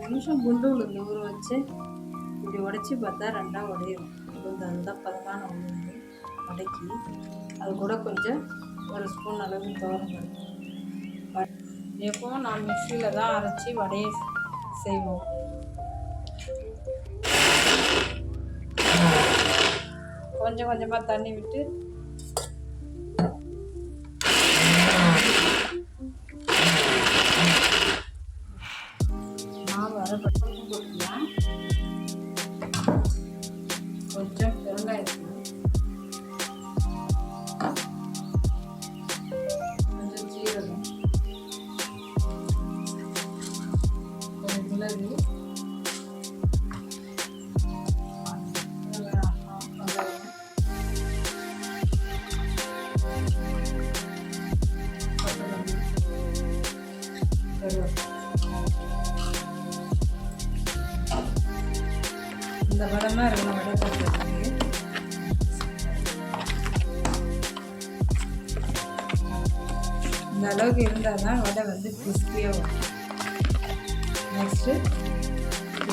நிமிஷம் குண்டு உளுந்து ஊற வச்சு இப்படி உடைச்சி பார்த்தா ரெண்டாக உடையும். உளுந்து அதுதான் பதமான உளுந்து வடைக்கி. அது கூட கொஞ்சம் ஒரு ஸ்பூன் அளவு துவரம். எப்பவும் நான் மிக்சியில் தான் அரைச்சி வடையை செய்வோம். கொஞ்சம் கொஞ்சமாக தண்ணி விட்டு மாவு அரைப்பட்டு போட்டுக்கலாம். கொஞ்சம் பெருங்காயம், கொஞ்சம் ஜீரகம், கொஞ்சம் மிளகு, இந்த வடமாக இருக்கணும். வடை போட்டுருக்கு இந்த அளவுக்கு இருந்தால் தான் வடை வந்து கிறிஸ்பியாக வரும். நெக்ஸ்ட்டு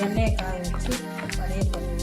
எண்ணெயை காய வச்சு வடையை போட்டு